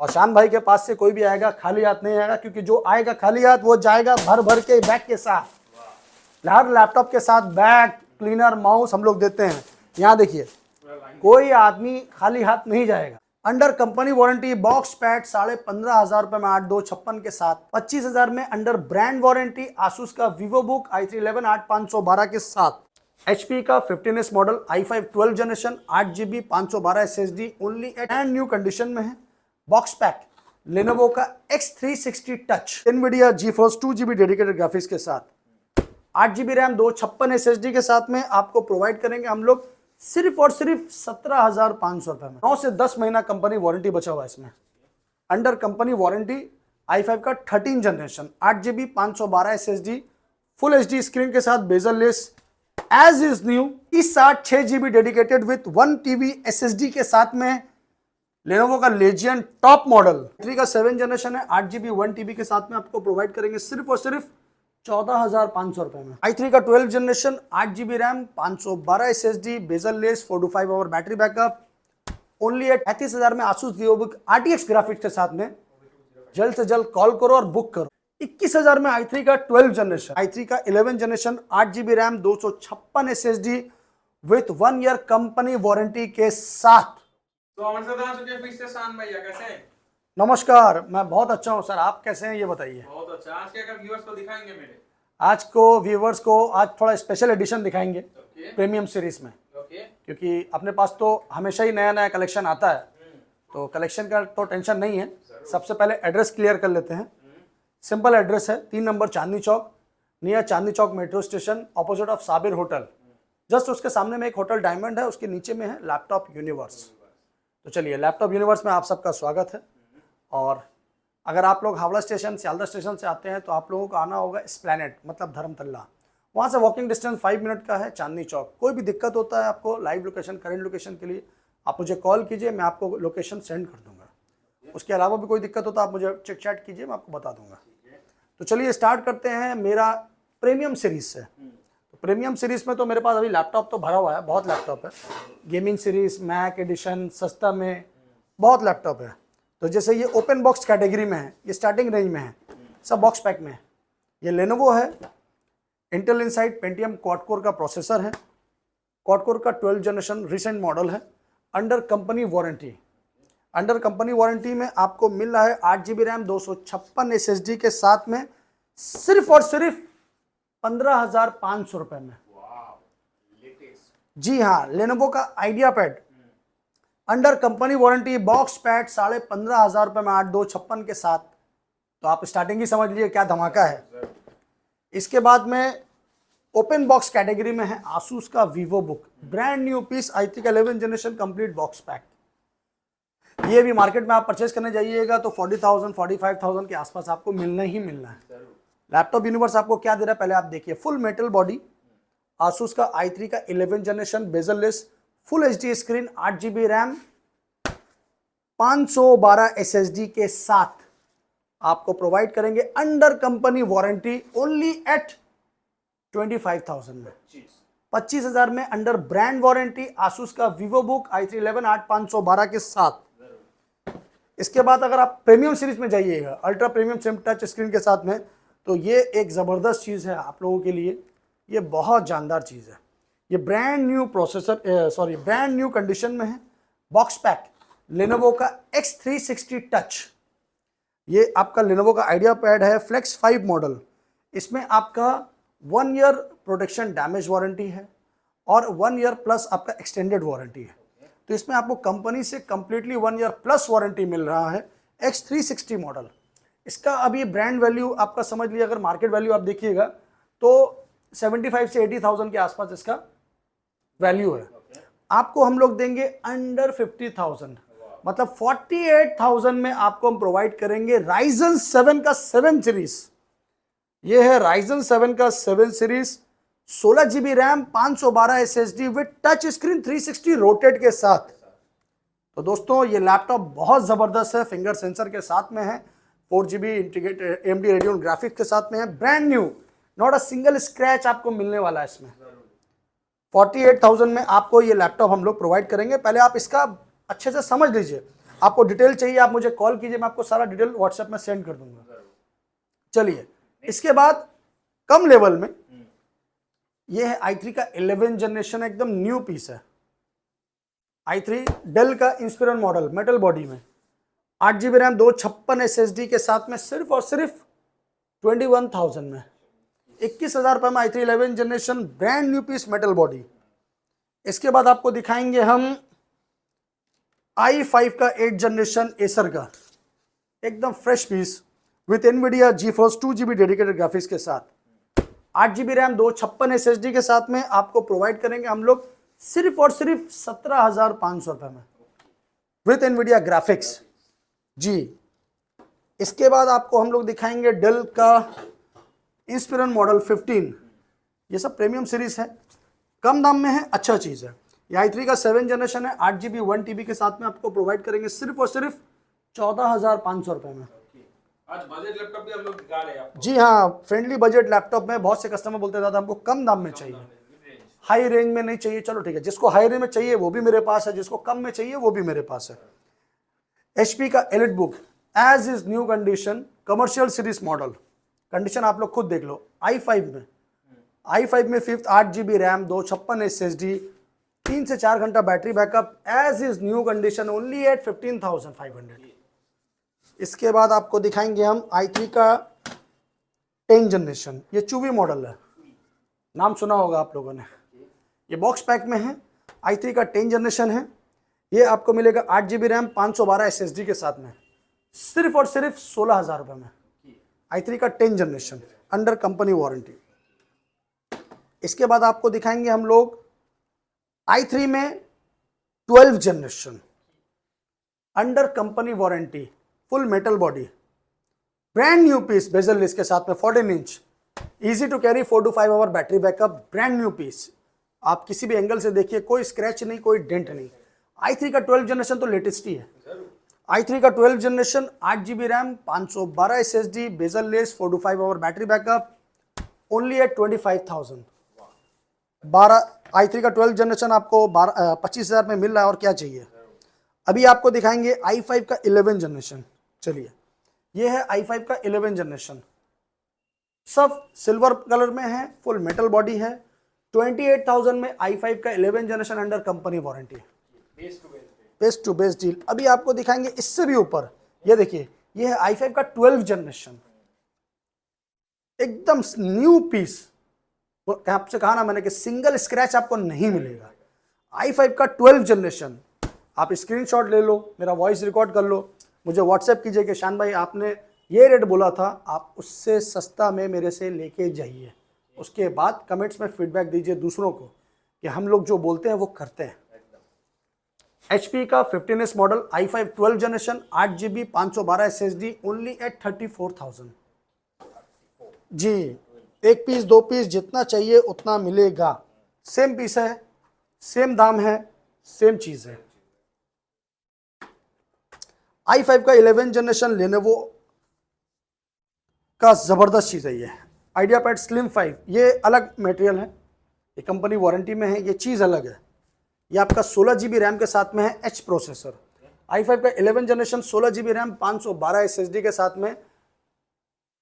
और शान भाई के पास से कोई भी आएगा खाली हाथ नहीं आएगा, क्योंकि जो आएगा खाली हाथ वो जाएगा भर भर के बैग के साथ। हर लैपटॉप के साथ बैग, क्लीनर, माउस हम लोग देते हैं। यहाँ देखिए, कोई आदमी खाली हाथ नहीं जाएगा। Under company warranty box pack 15,500 रुपए में 8256 के साथ। 25,000 में अंडर ब्रांड वारंटी आसूस का वीवो बुक i3 8512 के साथ। HP का 15S model i5 12 generation 8GB 512 SSD only at and new condition में है। बॉक्स पैक लेनोवो का X360 touch NVIDIA GeForce 2GB dedicated graphics के साथ 8GB रैम 256 SSD के साथ में आपको प्रोवाइड करेंगे हम लोग सिर्फ और सिर्फ 17,500 रुपए में। 9 से 10 महीना कंपनी वारंटी बचा हुआ है इसमें। अंडर कंपनी वारंटी i5 का 13 generation 8GB 512 SSD full HD screen के साथ bezel less as is new. इस 6GB dedicated with 1 TB SSD के साथ में लेनोवो का लेजियन टॉप मॉडल i3 का 7 जनरेशन है 8GB 1 TB के साथ में आपको प्रोवाइड करेंगे सिर्फ और सिर्फ 14,500 रुपए में। i3 का 12 generation 8GB RAM 512 SSD bezel less 4 to 5 hour battery backup only at 35,000 में Asus Vivo Book RTX graphics के साथ में। जल्द से जल्द कॉल करो और बुक करो। 21,000 में i3 का 12 जनरेशन, i3 का 11 generation 8GB RAM 256 SSD with 1 year company warranty के साथ। कैसे हैं? नमस्कार, मैं बहुत अच्छा हूं सर, आप कैसे हैं ये बताइए। बहुत अच्छा। आज क्या व्यूअर्स को दिखाएंगे मेरे? आज को व्यूवर्स को आज थोड़ा स्पेशल एडिशन दिखाएंगे प्रीमियम सीरीज में, क्योंकि अपने पास तो हमेशा ही नया नया कलेक्शन आता है, तो कलेक्शन का तो टेंशन नहीं है। सबसे पहले एड्रेस क्लियर कर लेते हैं। सिंपल एड्रेस है 3 number Chandni Chowk, near Chandni Chowk metro station, opposite of Sabir hotel. Just उसके सामने में एक होटल डायमंड है, उसके नीचे में है लैपटॉप यूनिवर्स। तो चलिए, लैपटॉप यूनिवर्स में आप सबका स्वागत है। और अगर आप लोग हावड़ा स्टेशन सियालदह स्टेशन से आते हैं तो आप लोगों को आना होगा एस्प्लैनेड, मतलब धर्मतल्ला। वहाँ से वॉकिंग डिस्टेंस 5 मिनट का है चांदनी चौक। कोई भी दिक्कत होता है आपको लाइव लोकेशन, करंट लोकेशन के लिए आप मुझे कॉल कीजिए, मैं आपको लोकेशन सेंड कर दूंगा। उसके अलावा भी कोई दिक्कत होता है आप मुझे चिट चैट कीजिए, मैं आपको बता दूंगा। तो चलिए स्टार्ट करते हैं मेरा प्रीमियम सीरीज से। तो प्रीमियम सीरीज में तो मेरे पास अभी लैपटॉप तो भरा हुआ है, बहुत लैपटॉप है। गेमिंग सीरीज, मैक एडिशन, सस्ता में बहुत लैपटॉप है। तो जैसे ये ओपन बॉक्स कैटेगरी में है, ये स्टार्टिंग रेंज में है, सब बॉक्स पैक में है। ये लेनोवो है, Intel inside Pentium quad core का प्रोसेसर है, क्वाड कोर का 12 जनरेशन रिसेंट मॉडल है। Under company warranty, under company warranty में आपको मिल रहा है 8GB रैम 256 SSD के साथ में सिर्फ और सिर्फ 15,500 रुपए में। जी हाँ, लेनोवो का idea pad under company warranty box pack 15,500 रुपए में 8256 के साथ। तो आप स्टार्टिंग ही समझ लीजिए क्या धमाका है। इसके बाद में ओपन बॉक्स कैटेगरी में है आसूस का Vivo Book brand new piece i3 का 11 जनरेशन कंप्लीट बॉक्स पैक। ये भी मार्केट में आप परचेज करने जाइएगा तो 40,000 45,000 के आसपास आपको मिलना ही मिलना है। लैपटॉप यूनिवर्स आपको क्या दे रहा है पहले आप देखिए। फुल मेटल बॉडी आसूस का i3 का 11 generation bezel less full HD screen 8GB RAM 512 SSD के साथ आपको प्रोवाइड करेंगे under company warranty only at 25,000 में। 25,000 में अंडर ब्रांड वारंटी आसूस का वीवो बुक i3 8512 के साथ। इसके बाद अगर आप प्रीमियम सीरीज में जाइएगा ultra premium SIM touch screen के साथ में, तो ये एक ज़बरदस्त चीज़ है आप लोगों के लिए, ये बहुत जानदार चीज़ है। ये brand new processor brand new condition में है। बॉक्स पैक लेनोवो का X360 टच, ये आपका लेनोवो का आइडिया पैड है फ्लेक्स 5 मॉडल। इसमें आपका 1 ईयर प्रोटेक्शन डैमेज वारंटी है और 1 ईयर प्लस आपका एक्सटेंडेड वारंटी है। तो इसमें आपको कंपनी से कंप्लीटली 1 ईयर प्लस वारंटी मिल रहा है। X360 मॉडल, इसका अभी ब्रांड वैल्यू आपका समझ लीजिए, अगर मार्केट वैल्यू आप देखिएगा तो 75 से 80,000 के आसपास इसका वैल्यू है। आपको हम लोग देंगे अंडर 50,000, मतलब 48,000 में आपको हम प्रोवाइड करेंगे Ryzen 7 का 7 सीरीज। ये है Ryzen 7 का 7 series 16GB RAM 512 SSD with touch screen 360 rotate के साथ। तो दोस्तों ये लैपटॉप बहुत ज़बरदस्त है, फिंगर सेंसर के साथ में है, 4GB integrated AMD Radeon graphics के साथ में है, brand new, not a single scratch आपको मिलने वाला है इसमें। 48,000 में आपको ये लैपटॉप हम लोग प्रोवाइड करेंगे। पहले आप इसका अच्छे से समझ लीजिए। आपको डिटेल चाहिए आप मुझे कॉल कीजिए, मैं आपको सारा डिटेल व्हाट्सएप में सेंड कर दूंगा। चलिए, इसके बाद कम लेवल में ये है i3 का 11 जनरेशन, एकदम न्यू पीस है। i3 डेल का इंस्पिरन मॉडल, मेटल बॉडी में, 8 GB रैम, 256 SSD के साथ में, सिर्फ और सिर्फ 21,000 में, 21,000 रुपये में i3 11 generation, brand new piece, metal body. इसके बाद आपको दिखाएंगे हम i5 का 8 जनरेशन एसर का, एकदम fresh piece with NVIDIA GeForce 2GB dedicated graphics के साथ, 8 GB रैम, 256 SSD के साथ में आपको प्रोवाइड करेंगे हम लोग सिर्फ और सिर्फ 17,500 रुपये में विथ एनवीडिया ग्राफिक्स जी। इसके बाद आपको हम लोग दिखाएंगे डेल का इंस्पिरन मॉडल 15, ये सब प्रीमियम सीरीज है, कम दाम में है, अच्छा चीज़ है। ये i3 का 7 जनरेशन है, 8 GB 1 TB के साथ में आपको प्रोवाइड करेंगे सिर्फ और सिर्फ 14,500 रुपये में। आज बजट लैपटॉप भी हम लोग दिखा रहे हैं आपको। जी हाँ, फ्रेंडली बजट लैपटॉप में बहुत से कस्टमर बोलते हैं दादा हमको कम दाम में चाहिए, हाई रेंज में नहीं चाहिए। चलो ठीक है, जिसको हाई रेंज में चाहिए वो भी मेरे पास है, जिसको कम में चाहिए वो भी मेरे पास है। HP का Elite Book as is new condition, commercial series model, condition आप लोग खुद देख लो। i5 में 5th 8 GB रैम, 256 SSD, 3 से 4 घंटा battery backup, as is new condition, only at 15,500। इसके बाद आपको दिखाएंगे हम i3 का 10 जनरेशन, ये चूवी मॉडल है, नाम सुना होगा आप लोगों ने, ये बॉक्स पैक में है, i3 का 10 जनरेशन है। ये आपको मिलेगा 8 GB रैम, 512 SSD के साथ में, सिर्फ और सिर्फ 16,000 रुपये में, i3 का 10 जनरेशन अंडर कंपनी वारंटी। इसके बाद आपको दिखाएंगे हम लोग i3 में 12 generation under company warranty, full metal body, brand new piece, bezel less के साथ में, 14 inch, easy to carry, 4 to 5 hour battery backup, brand new piece. आप किसी भी एंगल से देखिए, कोई स्क्रैच नहीं, कोई डेंट नहीं। i3 का 12 जनरेशन तो लेटेस्ट ही है। i3 का 12 generation, 8 GB RAM, 512 SSD, bezel less, 4 to 5 hour battery backup, only at 25,000। i3 का 12 जनरेशन आपको 25,000 में मिल रहा है, और क्या चाहिए। अभी आपको दिखाएंगे i5 का 11 जनरेशन। चलिए, ये है i5 का 11 जनरेशन, सब सिल्वर कलर में है, फुल मेटल बॉडी है, 28,000 में i5 का 11 generation under company warranty, best to best deal. अभी आपको दिखाएंगे इससे भी ऊपर, ये देखिए, ये है i5 का 12 जनरेशन, एकदम न्यू पीस। आपसे कहा ना मैंने कि सिंगल स्क्रैच आपको नहीं मिलेगा। i5 का 12 जनरेशन, आप स्क्रीनशॉट ले लो, मेरा वॉइस रिकॉर्ड कर लो, मुझे व्हाट्सएप कीजिए कि शान भाई आपने ये रेट बोला था, आप उससे सस्ता में मेरे से लेके जाइए। उसके बाद कमेंट्स में फीडबैक दीजिए दूसरों को कि हम लोग जो बोलते हैं वो करते हैं। HP का 15S model, i5 12 generation, 8 GB 512 SSD, only at 34,000 जी। एक पीस, दो पीस, जितना चाहिए उतना मिलेगा, सेम पीस है, सेम दाम है, सेम चीज़ है। i5 का 11 जनरेशन लेनोवो का ज़बरदस्त चीज़ है ये, आइडियापैड स्लिम 5, ये अलग मटेरियल है, ये कंपनी वारंटी में है, ये चीज़ अलग है। ये आपका 16 GB रैम के साथ में है, H प्रोसेसर। i5 का 11 जनरेशन, 16 GB रैम, 512 SSD के साथ में,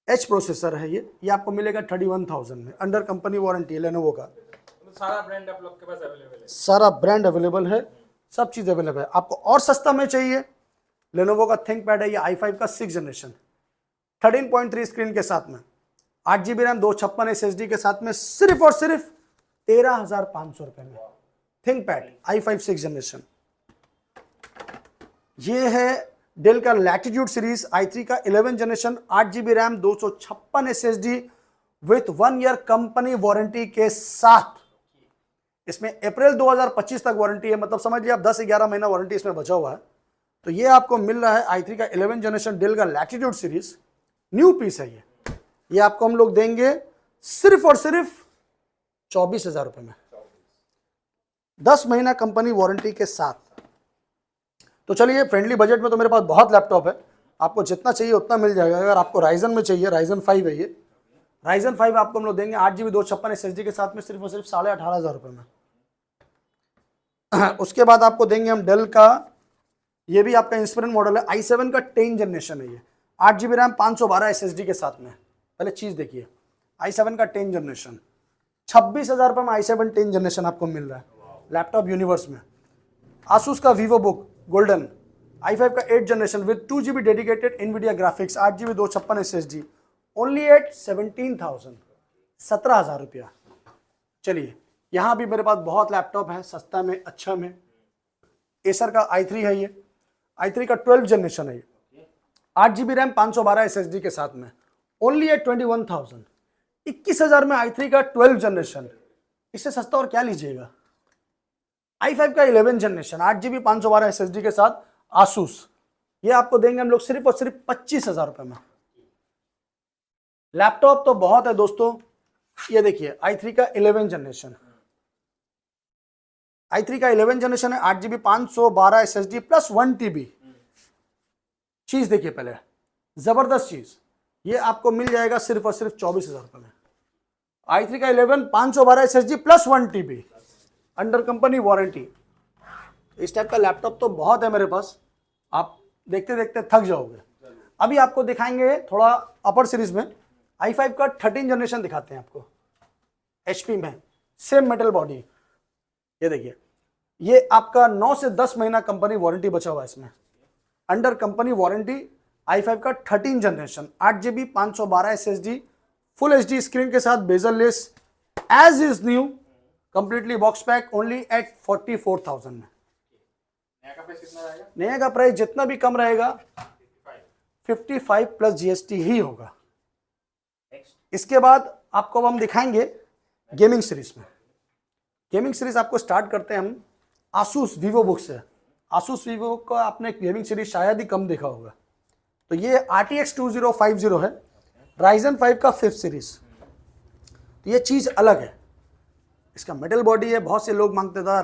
H प्रोसेसर है। ये आपको मिलेगा 31,000 में, अंडर कंपनी वारंटी है लेनोवो का। सारा ब्रांड आप लोग के पास अवेलेबल है, सारा ब्रांड अवेलेबल है, सब चीज़ अवेलेबल है। आपको और सस्ता में चाहिए, लेनोवो का थिंकपैड है, ये i5 का 6 जनरेशन, 13.3 स्क्रीन के साथ में, 8 GB रैम, 256 SSD के साथ में, सिर्फ और सिर्फ 13,500 रुपये में थिंकपैड i5 6 जनरेशन। ये है डेल का लैटिट्यूड सीरीज, i3 का 11 generation, 8 GB RAM, 256 SSD with 1 year company warranty के साथ। इसमें अप्रैल 2025 तक वारंटी है, मतलब समझ लिया आप 10-11 महीना वारंटी इसमें बचा हुआ है। तो ये आपको मिल रहा है i3 का 11 जनरेशन डेल का लैटिट्यूड सीरीज, न्यू पीस है ये आपको हम लोग देंगे सिर्फ और सिर्फ 24,000 रुपये में, 10 महीना कंपनी वारंटी के साथ। तो चलिए, फ्रेंडली बजट में तो मेरे पास बहुत लैपटॉप है, आपको जितना चाहिए उतना मिल जाएगा। अगर आपको राइजन में चाहिए, राइजन 5 है ये, राइजन 5 आपको हम लोग देंगे 8 GB 256 SSD के साथ में, सिर्फ और सिर्फ 18,500 रुपये में। उसके बाद आपको देंगे हम डेल का ये भी आपका इंस्पिरेंट मॉडल है, i7 का 10 जनरेशन है ये, 8 GB रैम 512 SSD के साथ में। पहले चीज़ देखिए, i7 का 10 जनरेशन, 26,000 रुपये में i7 10 जनरेशन आपको मिल रहा है लैपटॉप यूनिवर्स में। आसूस का वीवो बुक गोल्डन, i5 का 8 generation with 2 GB dedicated NVIDIA graphics, 8 GB 256 SSD, only at 17,000, 17,000 रुपया। चलिए यहाँ भी मेरे पास बहुत लैपटॉप है सस्ता में अच्छा में। एसर का i3 है, ये i3 का 12 जनरेशन है ये, 8 GB रैम 512 SSD के साथ में, ओनली एट 21,000, 21,000 में i3 का 12 जनरेशन। इससे सस्ता और क्या लीजिएगा। i5 का 11 जनरेशन, 8 GB 512 SSD के साथ आसूस, ये आपको देंगे हम लोग सिर्फ और सिर्फ 25,000 रुपये में। लैपटॉप तो बहुत है दोस्तों, ये देखिए i3 का 11 जनरेशन, i3 का 11 जनरेशन है, 8 GB 512 SSD प्लस 1 TB। चीज देखिए पहले, जबरदस्त चीज, ये आपको मिल जाएगा सिर्फ और सिर्फ 24,000 रुपये में। i3 का 11 512 SSD plus 1 TB under company warranty. इस टाइप का लैपटॉप तो बहुत है मेरे पास, आप देखते देखते थक जाओगे। अभी आपको दिखाएंगे थोड़ा अपर सीरीज में, i5 का 13 जनरेशन दिखाते हैं आपको, HP में सेम मेटल बॉडी। ये देखिए, ये आपका 9 से 10 महीना कंपनी वारंटी बचा हुआ है इसमें, अंडर कंपनी वारंटी। i5 का 13 generation, 8 GB 512 SSD, full HD screen के साथ, bezel less, as is new, completely box pack, only at 44,000 में। नया का प्राइस कितना रहेगा? नया का प्राइस जितना भी कम रहेगा 55 प्लस GST ही होगा। इसके बाद आपको हम दिखाएंगे गेमिंग सीरीज में। गेमिंग सीरीज आपको स्टार्ट करते हैं हम आसूस वीवो बुक से। आसूस वीवो का आपने गेमिंग सीरीज शायद ही कम देखा होगा। तो ये RTX 2050 है, Ryzen 5 का 5th सीरीज। तो ये चीज़ अलग है, इसका मेटल बॉडी है। बहुत से लोग मांगते था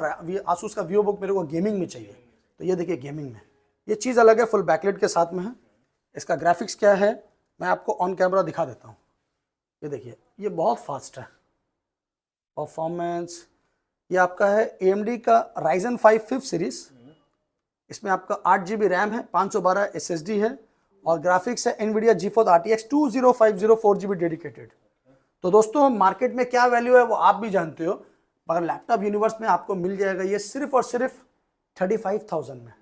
आसूस का वीवो बुक मेरे को गेमिंग में चाहिए, तो ये देखिए गेमिंग में ये चीज़ अलग है, फुल बैकलाइट के साथ में है। इसका ग्राफिक्स क्या है मैं आपको ऑन कैमरा दिखा देता हूँ। ये देखिए, ये बहुत फास्ट है परफॉर्मेंस। ये आपका है AMD का Ryzen 5 5th सीरीज, इसमें आपका 8 GB रैम है, 512 SSD है और ग्राफिक्स है NVIDIA GeForce RTX 2050 4 GB dedicated. तो दोस्तों मार्केट में क्या वैल्यू है वो आप भी जानते हो, मगर लैपटॉप यूनिवर्स में आपको मिल जाएगा ये सिर्फ और सिर्फ 35,000 में।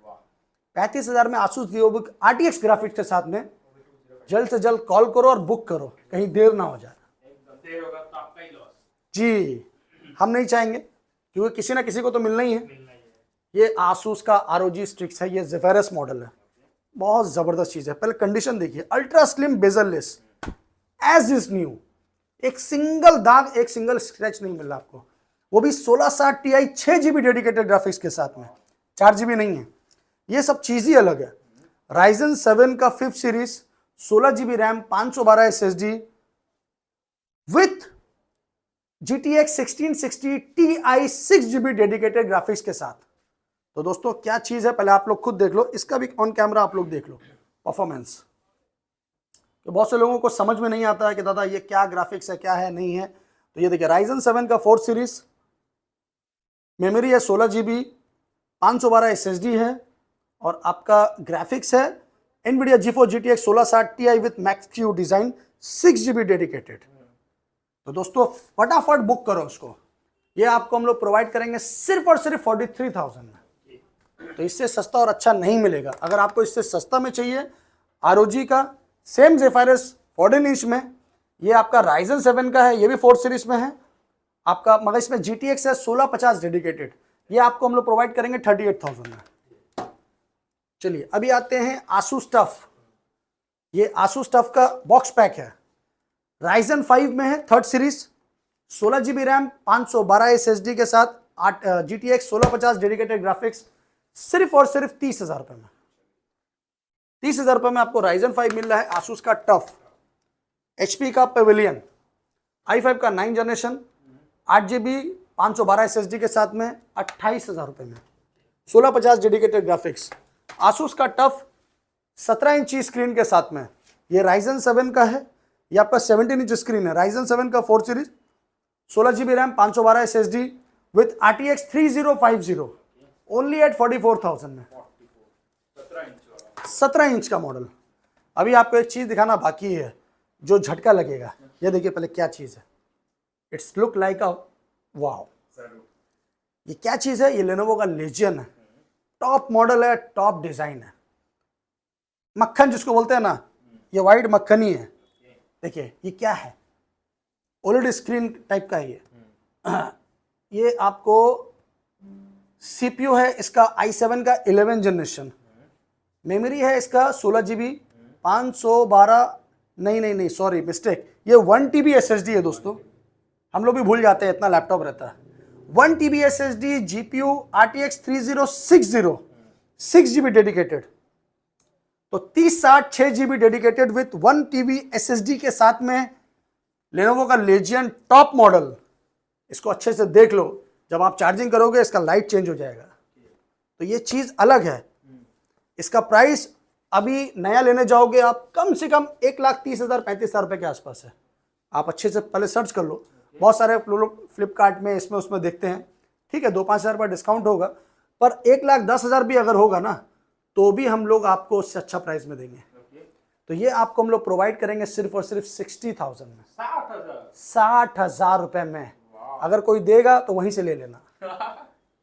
35,000 में Asus Vivo Book RTX graphics के साथ में। जल्द से जल्द कॉल करो और बुक करो, कहीं देर ना हो जाए। देर होगा तो आपका ही लॉस। जी, हम नहीं चाहेंगे, क्योंकि किसी ना किसी को तो मिलना ही है। ये आसूस का ROG स्ट्रिक्स है, ये जेफेरस मॉडल है, बहुत ज़बरदस्त चीज़ है। पहले कंडीशन देखिए, ultra slim bezel less, as is new, एक सिंगल दाग, एक सिंगल स्क्रैच नहीं मिल रहा आपको, वो भी 1660 Ti 6 GB डेडिकेटेड ग्राफिक्स के साथ में, 4 GB नहीं है। ये सब चीज़ ही अलग है। Ryzen 7 का 5th series, 16 GB RAM, 512 SSD with GTX 1660 Ti 6 GB dedicated graphics के साथ। तो दोस्तों क्या चीज़ है, पहले आप लोग खुद देख लो, इसका भी ऑन कैमरा आप लोग देख लो परफॉर्मेंस। तो बहुत से लोगों को समझ में नहीं आता है कि दादा ये क्या ग्राफिक्स है, क्या है, नहीं है। तो ये देखिए, Ryzen 7 का 4th सीरीज, मेमोरी है 16 GB, 512 SSD है और आपका ग्राफिक्स है NVIDIA GeForce GTX 1660 Ti with Max-Q design, 6 GB dedicated. तो दोस्तों फटाफट बुक करो उसको, ये आपको हम लोग प्रोवाइड करेंगे सिर्फ और सिर्फ 43,000 में। तो इससे सस्ता और अच्छा नहीं मिलेगा। अगर आपको इससे सस्ता में चाहिए, ROG का सेम जेफायरस 14 इंच में, ये आपका Ryzen 7 का है, ये भी 4th सीरीज में है आपका, मगर इसमें GTX है 1650 डेडिकेटेड, ये आपको हम लोग प्रोवाइड करेंगे 38,000 में। चलिए अभी आते हैं आसूस टफ। ये आसूस टफ का बॉक्स पैक है, Ryzen 5 में है 3rd series, 16 GB RAM, 512 SSD के साथ, GTX 1650 डेडिकेटेड ग्राफिक्स, सिर्फ और सिर्फ 30,000 रुपये में। 30,000 रुपये में आपको Ryzen 5 मिल रहा है, आसूस का टफ। HP का पेविलियन, i5 का 9 जनरेशन, 8 GB 512 SSD के साथ में, 28,000 रुपये में, 1650 डेडिकेटेड ग्राफिक्स। आसूस का टफ 17 इंची स्क्रीन के साथ में, ये Ryzen 7 का है, ये आपका 17 इंच स्क्रीन है। Ryzen 7 का 4th series, 16 GB RAM, 512 SSD with RTX 3050, only at 44,000 में। 17 इंच का मॉडल। अभी आपको एक चीज़ दिखाना बाकी है जो झटका लगेगा। ये देखिए पहले क्या चीज़ है, इट्स लुक लाइक अ वाव। ये क्या चीज़ है, ये लेनोवो का लेजियन है, टॉप मॉडल है, टॉप डिज़ाइन है, मक्खन जिसको बोलते हैं ना, ये वाइट मक्खन ही है। देखिए ये क्या है, ओलेड स्क्रीन टाइप का है ये आपको सीपीयू है इसका i7 का 11 जनरेशन, मेमोरी है इसका 16 GB 512, नहीं सॉरी मिस्टेक, ये 1 TB SSD है दोस्तों, हम लोग भी भूल जाते हैं इतना लैपटॉप रहता है। 1 TB SSD, GPU RTX 3060 6 GB dedicated, तो 3060 6 GB dedicated with 1 TB SSD के साथ में लेनोवो का लेजियन टॉप मॉडल। इसको अच्छे से देख लो, जब आप चार्जिंग करोगे इसका लाइट चेंज हो जाएगा, तो ये चीज़ अलग है। इसका प्राइस अभी नया लेने जाओगे आप कम से कम 1,30,000 35,000 रुपये के आसपास है। आप अच्छे से पहले सर्च कर लो, बहुत सारे लोग फ्लिपकार्ट में इसमें उसमें देखते हैं, ठीक है 2-5 हज़ार रुपये डिस्काउंट होगा, पर 1,10,000 भी अगर होगा ना तो भी हम लोग आपको उससे अच्छा प्राइस में देंगे। तो ये आपको हम लोग प्रोवाइड करेंगे सिर्फ और सिर्फ 60,000 में, 60,000 रुपये में। अगर कोई देगा तो वहीं से ले लेना,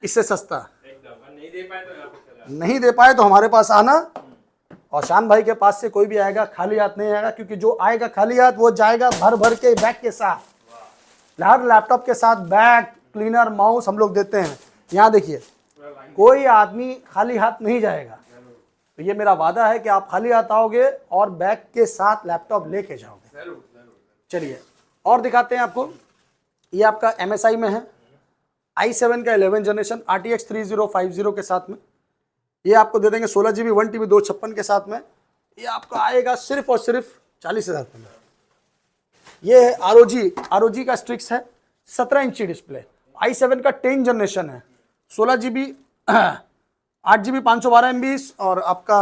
इससे सस्ता। नहीं दे पाए तो हमारे पास आना, और शान भाई के पास से कोई भी आएगा खाली हाथ नहीं आएगा, क्योंकि जो आएगा खाली हाथ वो जाएगा भर भर के बैग के साथ। हर लैपटॉप के साथ बैग, क्लीनर, माउस हम लोग देते हैं। यहाँ देखिए कोई आदमी खाली हाथ नहीं जाएगा, तो ये मेरा वादा है कि आप खाली हाथ आओगे और बैग के साथ लैपटॉप लेके जाओगे। चलिए और दिखाते हैं आपको, ये आपका MSI में है, i7 का 11 जनरेशन RTX 3050 के साथ में, ये आपको दे देंगे 16 GB 1 TB 256 के साथ में। ये आपको आएगा सिर्फ और सिर्फ 40,000 रुपये में। ये है ROG का स्ट्रिक्स है, 17 इंची डिस्प्ले, i7 का 10 जनरेशन है, 16 GB 8 GB 512 MB और आपका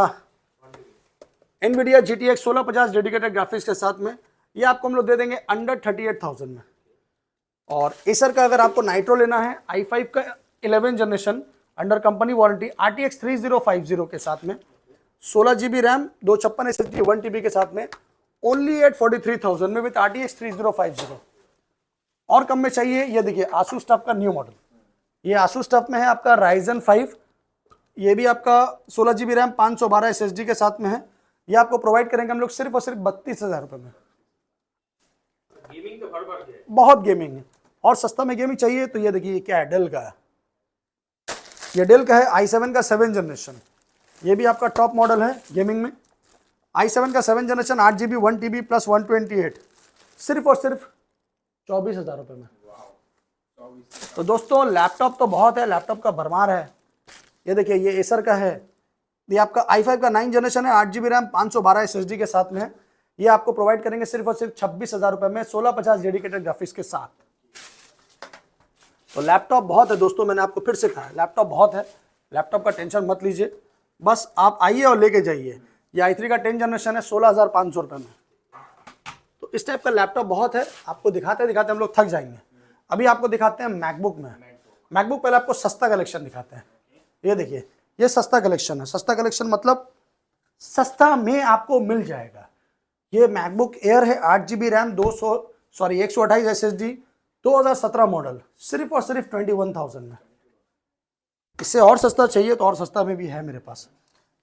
NVIDIA GTX 1650 डेडिकेटेड ग्राफिक्स के साथ में। ये आपको हम लोग दे देंगे अंडर 38,000 में। और एसर का अगर आपको नाइट्रो लेना है, i5 का 11 generation under company warranty RTX 3050 के साथ में, 16 GB रैम 256 SSD 1 TB के साथ में, ओनली एट 43,000 में विथ RTX 3050। और कम में चाहिए, ये देखिए आसूस टफ का न्यू मॉडल, ये आसूस टफ में है आपका Ryzen 5, ये भी आपका 16 GB रैम 512 SSD के साथ में है। ये आपको प्रोवाइड करेंगे हम लोग सिर्फ और सिर्फ 32,000 रुपये में। गेमिंग तो भर भर के बहुत गेमिंग है, और सस्ता में गेमिंग चाहिए तो ये देखिए क्या है, डेल का है, ये डेल का है i7 का 7 जनरेशन, ये भी आपका टॉप मॉडल है गेमिंग में। i7 का 7 जनरेशन 8 GB 1 TB प्लस 128, सिर्फ और सिर्फ 24,000 रुपये में। तो दोस्तों लैपटॉप तो बहुत है, लैपटॉप का भरमार है। ये देखिए ये एसर का है, ये आपका i5 का 9 जनरेशन है, 8 GB रैम 512 SSD के साथ में है। ये आपको प्रोवाइड करेंगे सिर्फ और सिर्फ 26,000 रुपये में, 1650 डेडिकेटेड ग्राफिक्स के साथ। तो लैपटॉप बहुत है दोस्तों, मैंने आपको फिर से कहा है लैपटॉप बहुत है, लैपटॉप का टेंशन मत लीजिए, बस आप आइए और लेके जाइए। ये i3 का 10 जनरेशन है 16,500 रुपये में। तो इस टाइप का लैपटॉप बहुत है, आपको दिखाते दिखाते हम लोग थक जाएंगे। अभी आपको दिखाते हैं मैकबुक में। मैकबुक पहले आपको सस्ता कलेक्शन दिखाते हैं। ये देखिए ये सस्ता कलेक्शन है, सस्ता कलेक्शन मतलब सस्ता में आपको मिल जाएगा। ये मैकबुक एयर है, 8 GB रैम 128 SSD 2017 मॉडल, सिर्फ और सिर्फ 21,000 में। इससे और सस्ता चाहिए तो और सस्ता में भी है मेरे पास।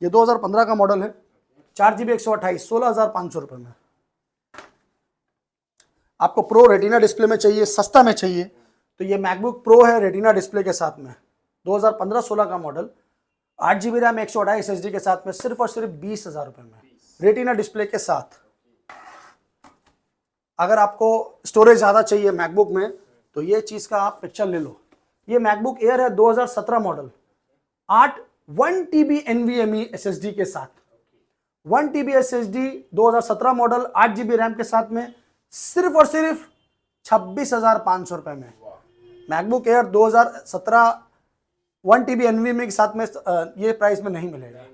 ये 2015 का मॉडल है, 4 GB 128 16,500 रुपये में। आपको प्रो रेटिना डिस्प्ले में चाहिए, सस्ता में चाहिए, तो ये मैकबुक प्रो है रेटिना डिस्प्ले के साथ में, 2015-16 का मॉडल, 8 GB रैम 128 SSD के साथ में, सिर्फ और सिर्फ 20,000 रुपये में रेटिना डिस्प्ले के साथ। अगर आपको स्टोरेज ज़्यादा चाहिए मैकबुक में तो ये चीज़ का आप पिक्चर ले लो। ये मैकबुक एयर है 2017 मॉडल, 1 TB NVMe SSD के साथ, 1 TB SSD 2017 model 8 GB RAM के साथ में, सिर्फ और सिर्फ 26,500 रुपये में। मैकबुक एयर 2017 1 TB NVMe के साथ में ये प्राइस में नहीं मिलेगा।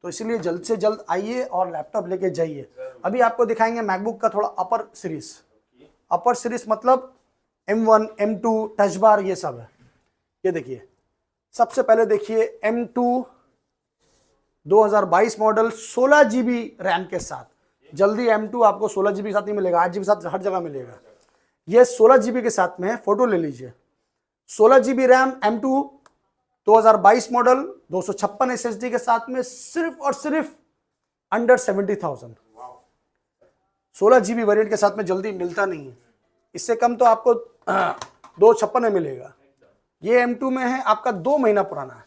तो इसलिए जल्द से जल्द आइए और लैपटॉप लेके जाइए। अभी आपको दिखाएंगे मैकबुक का थोड़ा अपर सीरीज। अपर सीरीज मतलब M1, M2, टच बार ये सब है। ये देखिए सबसे पहले देखिए M2 2022 मॉडल 16 GB रैम के साथ। जल्दी M2 आपको 16 GB के साथ नहीं मिलेगा, 8 GB के साथ हर जगह मिलेगा। ये 16 GB के साथ में है, फोटो ले लीजिए। 16 GB RAM M2 2022 model 256 SSD के साथ में सिर्फ और सिर्फ अंडर 70,000। 16 GB वेरिएंट के साथ में जल्दी मिलता नहीं है, इससे कम तो आपको 256 में मिलेगा। ये M2 में है, आपका 2 महीना पुराना है,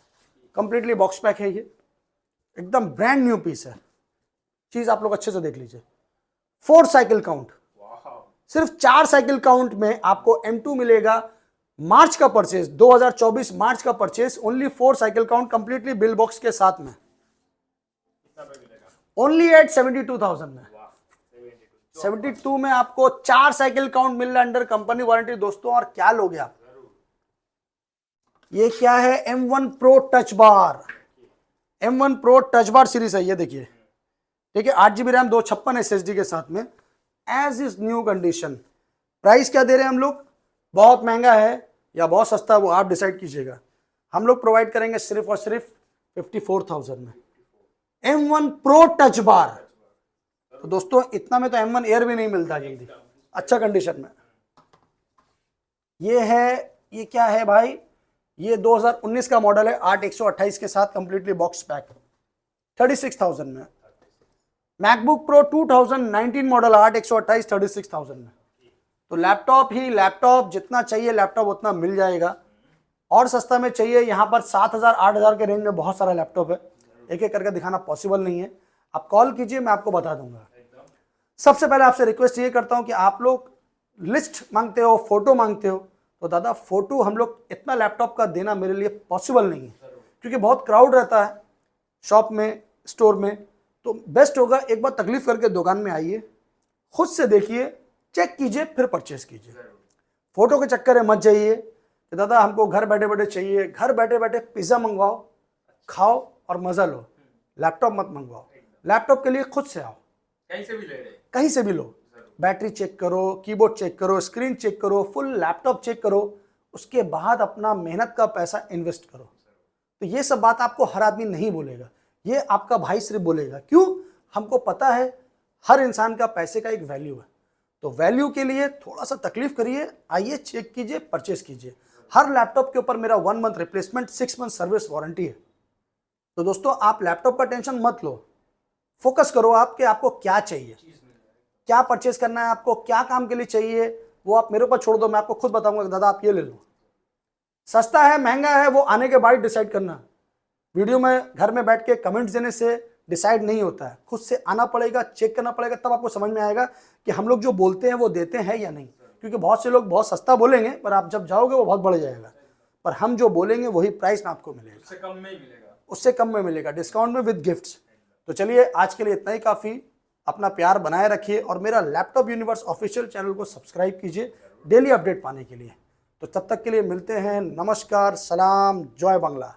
कंप्लीटली बॉक्स पैक है, ये एकदम ब्रांड न्यू पीस है। चीज आप लोग अच्छे से देख लीजिए। 4 साइकिल काउंट, सिर्फ 4 साइकिल काउंट में आपको M2 मिलेगा। मार्च का परचेज, 2024 मार्च का purchase, only 4 cycle count completely bill box के साथ में, ओनली एट 72,000 में। 72 में आपको 4 साइकिल काउंट मिल रहा है अंडर कंपनी वारंटी दोस्तों। और क्या लोगे आप, ये क्या है, M1 Pro touch bar. M1 Pro touch bar series है, ये देखिए, ठीक है। 8 GB रैम 256 SSD के साथ में, as is new condition. Price क्या दे रहे हैं हम लोग, बहुत महंगा है या बहुत सस्ता है वो आप डिसाइड कीजिएगा। हम लोग प्रोवाइड करेंगे सिर्फ और सिर्फ 54,000 में M1 Pro टच बार। तो दोस्तों इतना में तो M1 Air भी नहीं मिलता जल्दी अच्छा कंडीशन में। ये है, ये क्या है भाई, ये 2019 का मॉडल है, 8/128 के साथ कंप्लीटली बॉक्स पैक, 36,000 में। मैकबुक प्रो 2019 मॉडल 8/128 36,000 में। तो लैपटॉप ही लैपटॉप, जितना चाहिए लैपटॉप उतना मिल जाएगा। और सस्ता में चाहिए, यहाँ पर 7,000 8,000 के रेंज में बहुत सारा लैपटॉप है, एक एक करके दिखाना पॉसिबल नहीं है। आप कॉल कीजिए, मैं आपको बता दूंगा। सबसे पहले आपसे रिक्वेस्ट ये करता हूँ कि आप लोग लिस्ट मांगते हो, फोटो मांगते हो, तो दादा फोटो हम लोग इतना लैपटॉप का देना मेरे लिए पॉसिबल नहीं है, क्योंकि बहुत क्राउड रहता है शॉप में, स्टोर में। तो बेस्ट होगा एक बार तकलीफ करके दुकान में आइए, खुद से देखिए, चेक कीजिए, फिर परचेस कीजिए। फोटो के चक्कर में मत जाइए कि दादा हमको घर बैठे बैठे चाहिए। घर बैठे बैठे पिज्ज़ा मंगवाओ, खाओ और मज़ा लो, लैपटॉप मत मंगवाओ। लैपटॉप के लिए खुद से आओ, कहीं से भी ले रहे, कहीं से भी लो, बैटरी चेक करो, कीबोर्ड चेक करो, स्क्रीन चेक करो, फुल लैपटॉप चेक करो, उसके बाद अपना मेहनत का पैसा इन्वेस्ट करो। तो ये सब बात आपको हर आदमी नहीं बोलेगा, ये आपका भाई सिर्फ बोलेगा। क्यों, हमको पता है हर इंसान का पैसे का एक वैल्यू है। तो वैल्यू के लिए थोड़ा सा तकलीफ करिए, आइए चेक कीजिए, परचेस कीजिए। हर लैपटॉप के ऊपर मेरा 1 month replacement, 6 month service warranty है। तो दोस्तों आप लैपटॉप का टेंशन मत लो, फोकस करो आप कि आपको क्या चाहिए, क्या परचेस करना है, आपको क्या काम के लिए चाहिए, वो आप मेरे ऊपर छोड़ दो, मैं आपको खुद बताऊंगा कि दादा आप ये ले लो। सस्ता है महंगा है वो आने के बाद डिसाइड करना, वीडियो में घर में बैठ के कमेंट्स देने से डिसाइड नहीं होता है। खुद से आना पड़ेगा, चेक करना पड़ेगा, तब आपको समझ में आएगा कि हम लोग जो बोलते हैं वो देते हैं या नहीं। क्योंकि बहुत से लोग बहुत सस्ता बोलेंगे, पर आप जब जाओगे वो बहुत बढ़ जाएगा। पर हम जो बोलेंगे वही प्राइस में आपको मिलेगा, उससे कम में ही मिलेगा, उससे कम में मिलेगा, डिस्काउंट में विद गिफ्ट्स। तो चलिए आज के लिए इतना ही काफ़ी। अपना प्यार बनाए रखिए और मेरा लैपटॉप यूनिवर्स ऑफिशियल चैनल को सब्सक्राइब कीजिए डेली अपडेट पाने के लिए। तो तब तक के लिए मिलते हैं, नमस्कार, सलाम, जय बांग्ला।